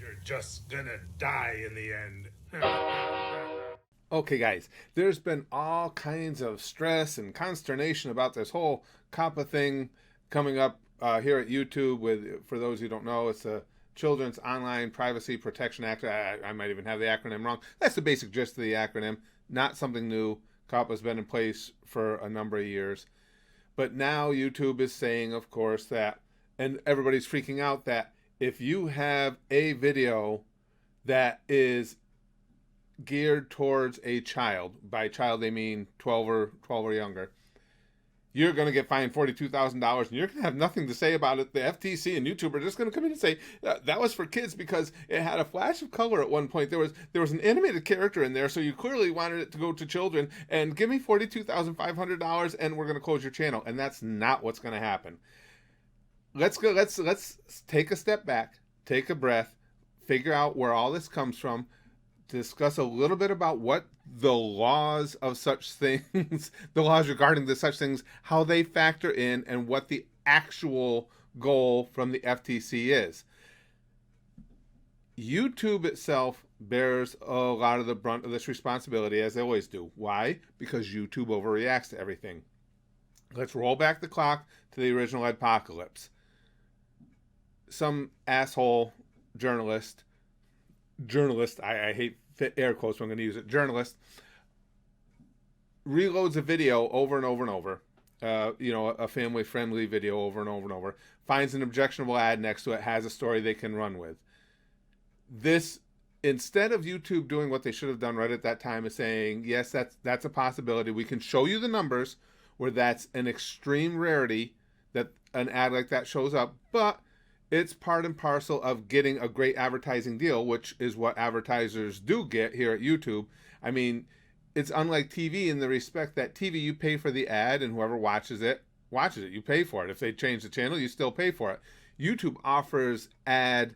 You're just gonna die in the end. Okay, guys, there's been all kinds of stress and consternation about this whole Coppa thing coming up here at YouTube. For those who don't know, it's the Children's Online Privacy Protection Act. I might even have the acronym wrong. That's the basic gist of the acronym. Not something new. Coppa's been in place for a number of years. But now YouTube is saying, of course, that, and everybody's freaking out, that if you have a video that is geared towards a child, by child they mean 12 or younger, you're going to get fined $42,000 and you're going to have nothing to say about it. The FTC and YouTube are just going to come in and say that was for kids because it had a flash of color at one point. There was an animated character in there, so you clearly wanted it to go to children, and give me $42,500 and we're going to close your channel. And that's not what's going to happen. Let's take a step back, take a breath, figure out where all this comes from, discuss a little bit about what the laws of such things, the laws regarding the such things, how they factor in, and what the actual goal from the FTC is. YouTube itself bears a lot of the brunt of this responsibility, as they always do. Why? Because YouTube overreacts to everything. Let's roll back the clock to the original apocalypse. Some asshole journalist, I hate air quotes, but I'm going to use it, journalist, reloads a video over and over and over, a family-friendly video over and over and over, finds an objectionable ad next to it, has a story they can run with. This, instead of YouTube doing what they should have done right at that time, is saying, yes, that's a possibility. We can show you the numbers where that's an extreme rarity that an ad like that shows up, but it's part and parcel of getting a great advertising deal, which is what advertisers do get here at YouTube. I mean, it's unlike TV in the respect that TV, you pay for the ad, and whoever watches it. You pay for it. If they change the channel, you still pay for it. YouTube offers ad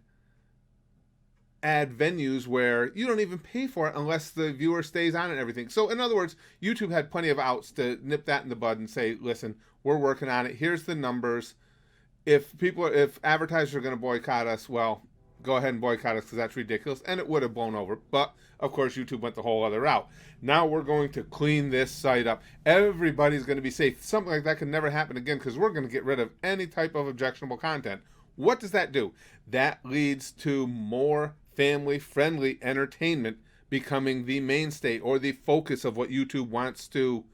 venues where you don't even pay for it unless the viewer stays on and everything. So in other words, YouTube had plenty of outs to nip that in the bud and say, listen, we're working on it. Here's the numbers. If advertisers are going to boycott us, well, go ahead and boycott us because that's ridiculous. And it would have blown over. But, of course, YouTube went the whole other route. Now we're going to clean this site up. Everybody's going to be safe. Something like that can never happen again because we're going to get rid of any type of objectionable content. What does that do? That leads to more family-friendly entertainment becoming the mainstay or the focus of what YouTube wants to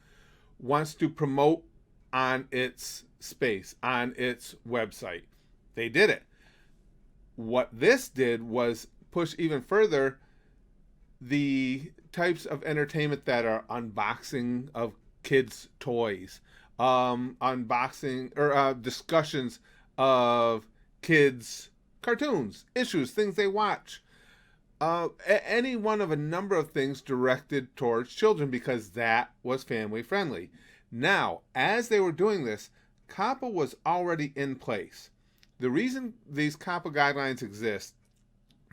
promote on its space, on its website. They did it. What this did was push even further the types of entertainment that are unboxing of kids' toys, unboxing or discussions of kids' cartoons, issues, things they watch. Any one of a number of things directed towards children because that was family friendly. Now, as they were doing this, Coppa was already in place. The reason these Coppa guidelines exist,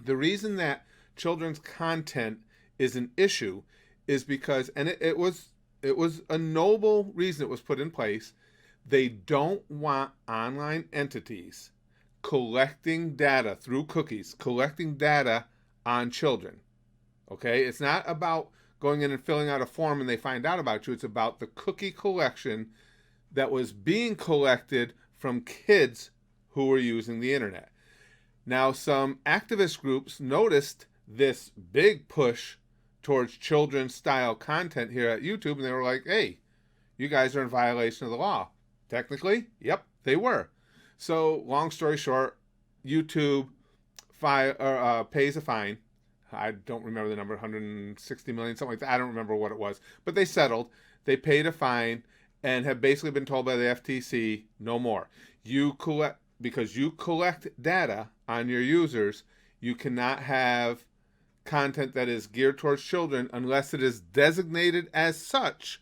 the reason that children's content is an issue is because, and it was a noble reason it was put in place, they don't want online entities collecting data through cookies, collecting data on children. Okay? It's not about going in and filling out a form and they find out about you. It's about the cookie collection that was being collected from kids who were using the internet. Now, some activist groups noticed this big push towards children's style content here at YouTube, and they were like, hey, you guys are in violation of the law. Technically, yep, they were. So, long story short, YouTube pays a fine. I don't remember the number, 160 million, something like that. I don't remember what it was. But they settled. They paid a fine and have basically been told by the FTC, no more. Because you collect data on your users, you cannot have content that is geared towards children unless it is designated as such.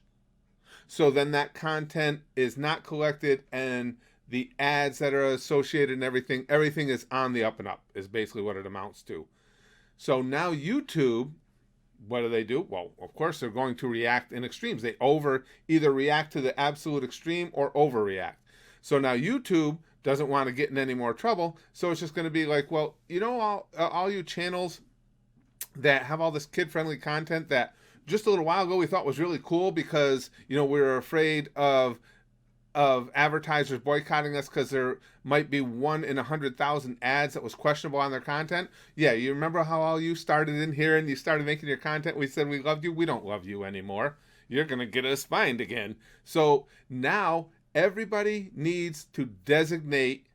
So then that content is not collected, and the ads that are associated and everything is on the up and up, is basically what it amounts to. So now YouTube, what do? Well, of course, they're going to react in extremes. They either react to the absolute extreme or overreact. So now YouTube doesn't want to get in any more trouble. So it's just going to be like, well, all you channels that have all this kid-friendly content that just a little while ago we thought was really cool because, we were afraid of advertisers boycotting us because there might be 1 in 100,000 ads that was questionable on their content. Yeah, you remember how all you started in here and you started making your content? We said we loved you. We don't love you anymore. You're going to get us fined again. So now everybody needs to designate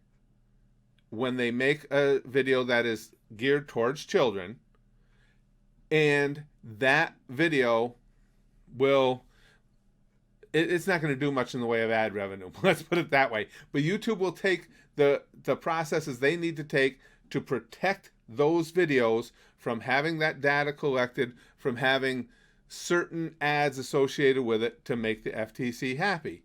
when they make a video that is geared towards children, and that video it's not going to do much in the way of ad revenue. Let's put it that way. But YouTube will take the processes they need to take to protect those videos from having that data collected, from having certain ads associated with it to make the FTC happy.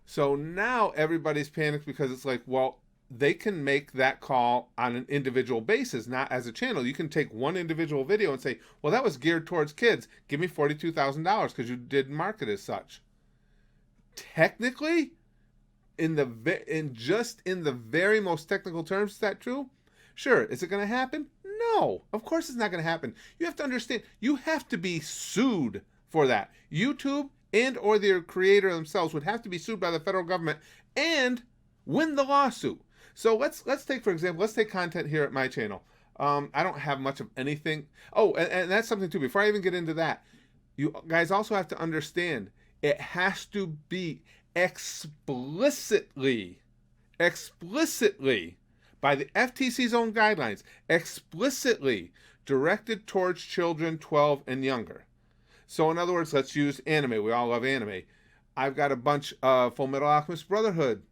So now everybody's panicked because it's like, well, they can make that call on an individual basis, not as a channel. You can take one individual video and say, well, that was geared towards kids. Give me $42,000 because you didn't market as such. Technically, in the very most technical terms, is that true? Sure. Is it going to happen? No, of course it's not going to happen. You have to understand, you have to be sued for that. YouTube and or their creator themselves would have to be sued by the federal government and win the lawsuit. So let's take, for example, let's take content here at my channel. I don't have much of anything. Oh, and that's something too. Before I even get into that, you guys also have to understand it has to be explicitly by the FTC's own guidelines, explicitly directed towards children 12 and younger. So in other words, let's use anime. We all love anime. I've got a bunch of Full Metal Alchemist Brotherhood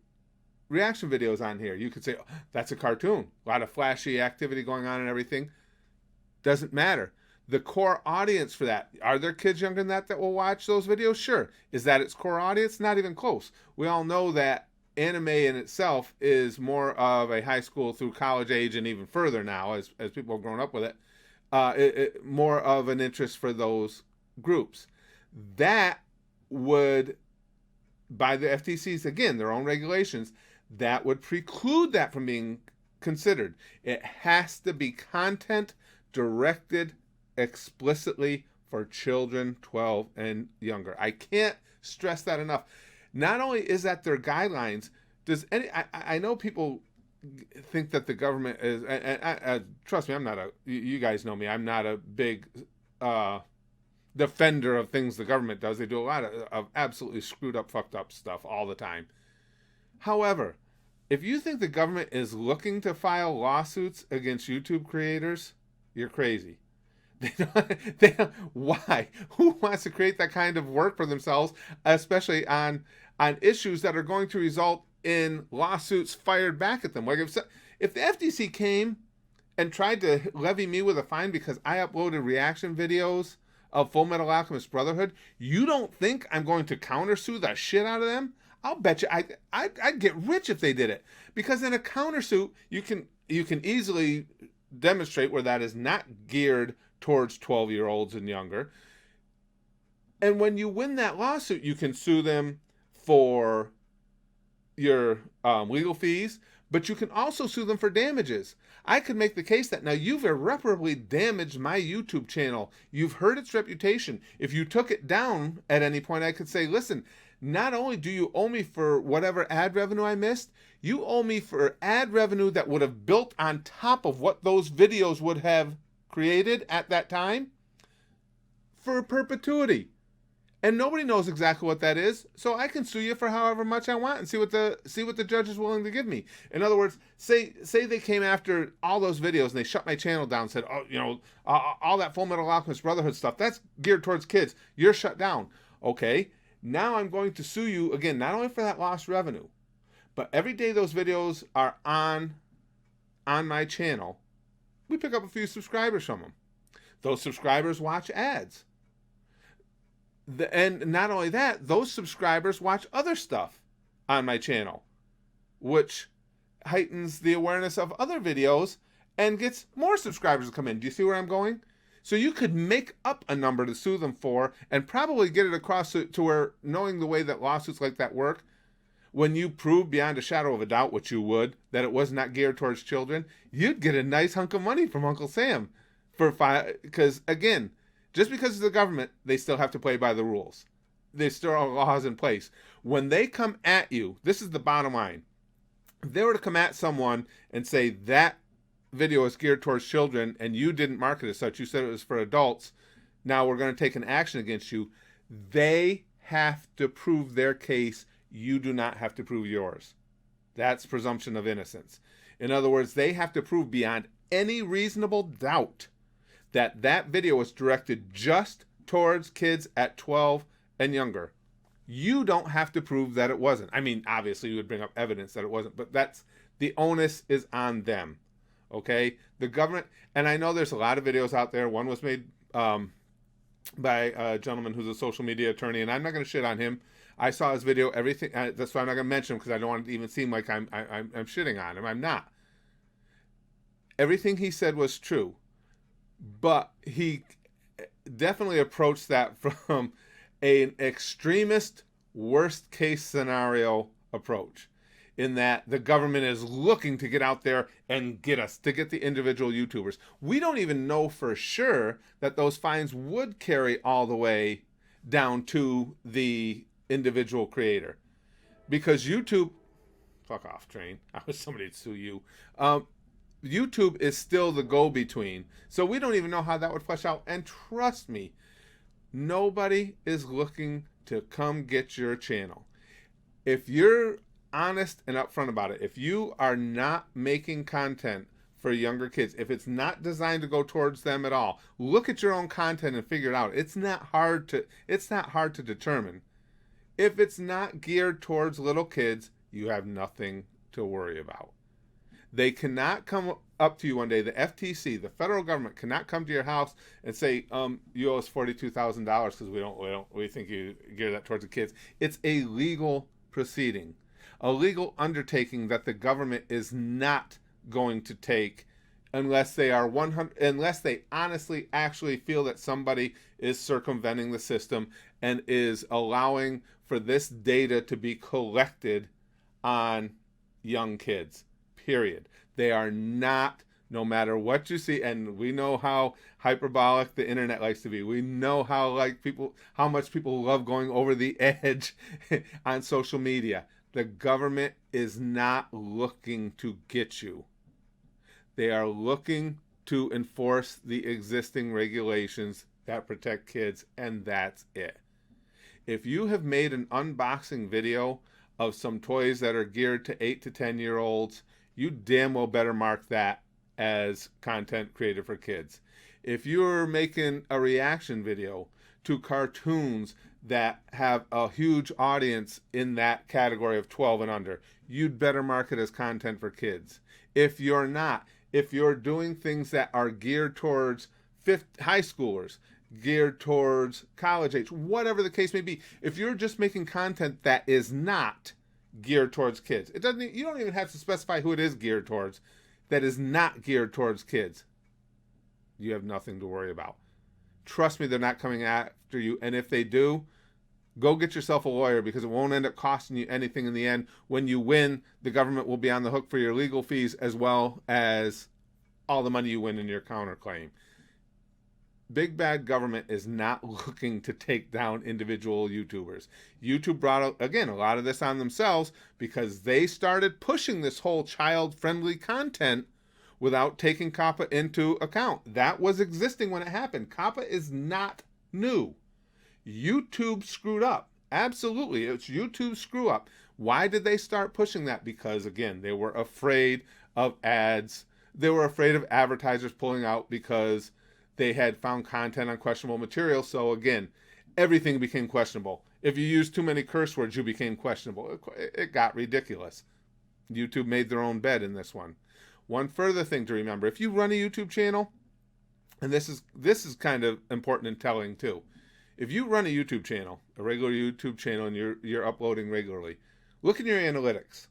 reaction videos on here. You could say, oh, that's a cartoon. A lot of flashy activity going on and everything. Doesn't matter. The core audience for that, are there kids younger than that will watch those videos? Sure. Is that its core audience? Not even close. We all know that anime in itself is more of a high school through college age and even further now as people have grown up with it, more of an interest for those groups. That would, by the FTC's, again, their own regulations, that would preclude that from being considered. It has to be content directed explicitly for children 12 and younger. I can't stress that enough. Not only is that their guidelines, I know people think that the government is, and trust me, you guys know me, I'm not a big defender of things the government does. They do a lot of absolutely screwed up, fucked up stuff all the time. However, if you think the government is looking to file lawsuits against YouTube creators, you're crazy. Why? Who wants to create that kind of work for themselves, especially on issues that are going to result in lawsuits fired back at them? Like if the FTC came and tried to levy me with a fine because I uploaded reaction videos of Full Metal Alchemist Brotherhood, you don't think I'm going to countersue the shit out of them? I'll bet you I'd get rich if they did it, because in a countersuit you can easily demonstrate where that is not geared towards 12-year-olds and younger. And when you win that lawsuit, you can sue them for your legal fees, but you can also sue them for damages. I could make the case that now you've irreparably damaged my YouTube channel. You've hurt its reputation. If you took it down at any point, I could say, listen, not only do you owe me for whatever ad revenue I missed, you owe me for ad revenue that would have built on top of what those videos would have created at that time for perpetuity. And nobody knows exactly what that is, so I can sue you for however much I want and see what the judge is willing to give me. In other words, say they came after all those videos and they shut my channel down and said, oh, all that Full Metal Alchemist Brotherhood stuff, that's geared towards kids. You're shut down. Okay, now I'm going to sue you again, not only for that lost revenue, but every day those videos are on my channel, we pick up a few subscribers from them. Those subscribers watch ads. And not only that, those subscribers watch other stuff on my channel, which heightens the awareness of other videos and gets more subscribers to come in. Do you see where I'm going? So you could make up a number to sue them for and probably get it across to where, knowing the way that lawsuits like that work, when you prove beyond a shadow of a doubt, which you would, that it was not geared towards children, you'd get a nice hunk of money from Uncle Sam because again, just because it's the government, they still have to play by the rules. There's still laws in place. When they come at you, this is the bottom line. If they were to come at someone and say that video is geared towards children and you didn't market it as such, you said it was for adults, now we're going to take an action against you, they have to prove their case. You do not have to prove yours. That's presumption of innocence. In other words, they have to prove beyond any reasonable doubt that that video was directed just towards kids at 12 and younger. You don't have to prove that it wasn't. I mean, obviously you would bring up evidence that it wasn't, but that's the onus is on them. Okay? The government, and I know there's a lot of videos out there. One was made by a gentleman who's a social media attorney, and I'm not going to shit on him. I saw his video, everything. That's why I'm not going to mention him, because I don't want it to even seem like I'm shitting on him. I'm not. Everything he said was true, but he definitely approached that from an extremist, worst case scenario approach, in that the government is looking to get out there and get us, to get the individual YouTubers. We don't even know for sure that those fines would carry all the way down to the individual creator, because YouTube, fuck off train, I was somebody to sue you. YouTube is still the go-between, so we don't even know how that would flesh out. And trust me, nobody is looking to come get your channel. If you're honest and upfront about it, if you are not making content for younger kids, if it's not designed to go towards them at all, look at your own content and figure it out. It's not hard to determine. If it's not geared towards little kids, you have nothing to worry about. They cannot come up to you one day. The FTC, the federal government, cannot come to your house and say, you owe us $42,000 because we think you gear that towards the kids. It's a legal proceeding, a legal undertaking that the government is not going to take unless they are unless they honestly actually feel that somebody is circumventing the system and is allowing for this data to be collected on young kids. Period. They are not, no matter what you see, and we know how hyperbolic the internet likes to be. We know how much people love going over the edge on social media. The government is not looking to get you. They are looking to enforce the existing regulations that protect kids, and that's it. If you have made an unboxing video of some toys that are geared to 8 to 10-year-olds, you damn well better mark that as content created for kids. If you're making a reaction video to cartoons that have a huge audience in that category of 12 and under, you'd better mark it as content for kids. If you're not, if you're doing things that are geared towards high schoolers, geared towards college age, whatever the case may be, if you're just making content that is not geared towards kids, you don't even have to specify who it is geared towards, that is not geared towards kids, you have nothing to worry about. Trust me, they're not coming after you, and if they do, go get yourself a lawyer, because it won't end up costing you anything in the end. When you win, the government will be on the hook for your legal fees as well as all the money you win in your counterclaim. Big bad government is not looking to take down individual YouTubers. YouTube brought, again, a lot of this on themselves because they started pushing this whole child-friendly content without taking Coppa into account. That was existing when it happened. Coppa is not new. YouTube screwed up. Absolutely, it's YouTube's screw up. Why did they start pushing that? Because, again, they were afraid of ads. They were afraid of advertisers pulling out because they had found content on questionable material. So again, everything became questionable. If you used too many curse words, you became questionable. It got ridiculous. YouTube made their own bed in this one. One further thing to remember, if you run a YouTube channel, and this is kind of important and telling too. If you run a YouTube channel, a regular YouTube channel, and you're uploading regularly, look in your analytics.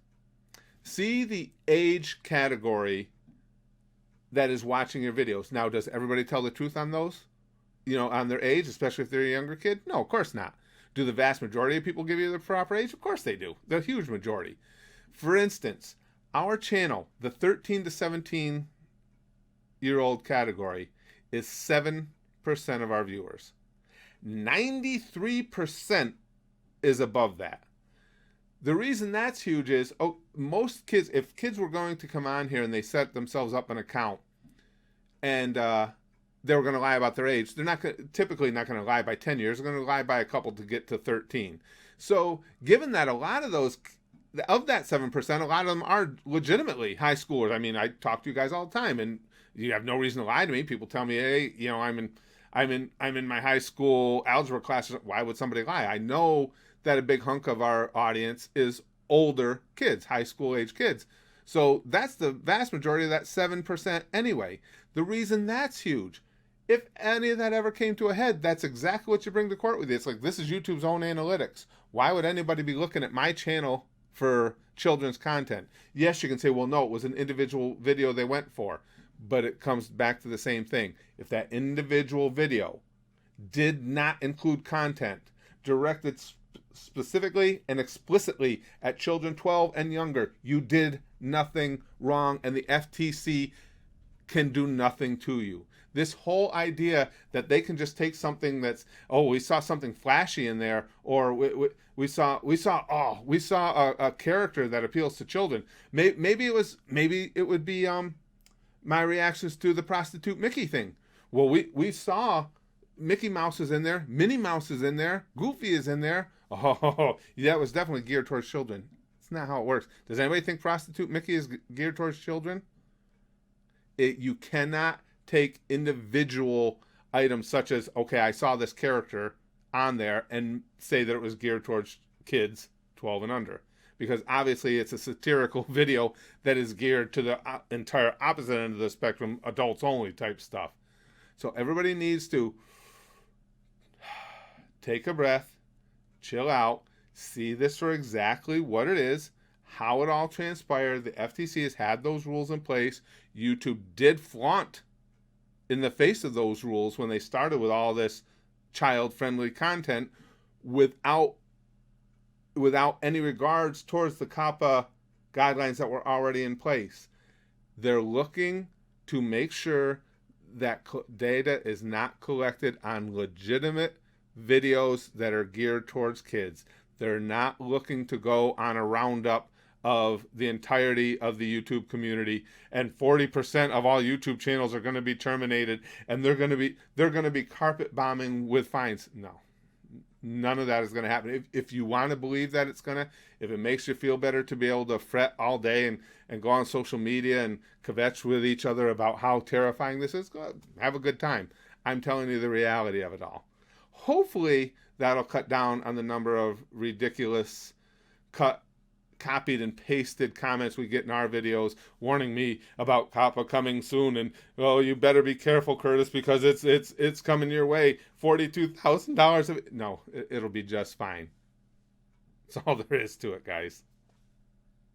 See the age category that is watching your videos. Now, does everybody tell the truth on those? On their age, especially if they're a younger kid? No, of course not. Do the vast majority of people give you the proper age? Of course they do. The huge majority. For instance, our channel, the 13 to 17-year-old category, is 7% of our viewers. 93% is above that. The reason that's huge is, most kids, if kids were going to come on here and they set themselves up an account and they were going to lie about their age, they're typically not going to lie by 10 years. They're going to lie by a couple to get to 13. So given that a lot of those, of that 7%, a lot of them are legitimately high schoolers. I mean, I talk to you guys all the time, and you have no reason to lie to me. People tell me, hey, you know, I'm in my high school algebra class. Why would somebody lie? I know that a big hunk of our audience is older kids, high school age kids. So that's the vast majority of that 7% anyway. The reason that's huge, if any of that ever came to a head, that's exactly what you bring to court with you. It's like, this is YouTube's own analytics. Why would anybody be looking at my channel for children's content? Yes, you can say, well, no, it was an individual video they went for. But it comes back to the same thing. If that individual video did not include content directed specifically and explicitly at children 12 and younger, you did nothing wrong, and the FTC can do nothing to you. This whole idea that they can just take something that's, we saw something flashy in there, or we saw a character that appeals to children. Maybe it would be my reactions to the prostitute Mickey thing. Well, we saw Mickey Mouse is in there, Minnie Mouse is in there, Goofy is in there. Oh, that was definitely geared towards children. It's not how it works. Does anybody think prostitute Mickey is geared towards children? You cannot take individual items such as, okay, I saw this character on there, and say that it was geared towards kids 12 and under. Because obviously it's a satirical video that is geared to the entire opposite end of the spectrum, adults only type stuff. So everybody needs to take a breath, chill out, see this for exactly what it is, how it all transpired. The FTC has had those rules in place. YouTube did flaunt in the face of those rules when they started with all this child-friendly content without any regards towards the Coppa guidelines that were already in place. They're looking to make sure that data is not collected on legitimate videos that are geared towards kids. They're not looking to go on a roundup of the entirety of the YouTube community, and 40% of all YouTube channels are going to be terminated, and they're going to be carpet bombing with fines. No. None of that is going to happen. If you want to believe that it's going to, if it makes you feel better to be able to fret all day and go on social media and kvetch with each other about how terrifying this is, go have a good time. I'm telling you the reality of it all. Hopefully that'll cut down on the number of ridiculous copied and pasted comments we get in our videos warning me about Coppa coming soon, and you better be careful, Curtis, because it's coming your way. $42,000 of it. No, it'll be just fine. That's all there is to it, guys.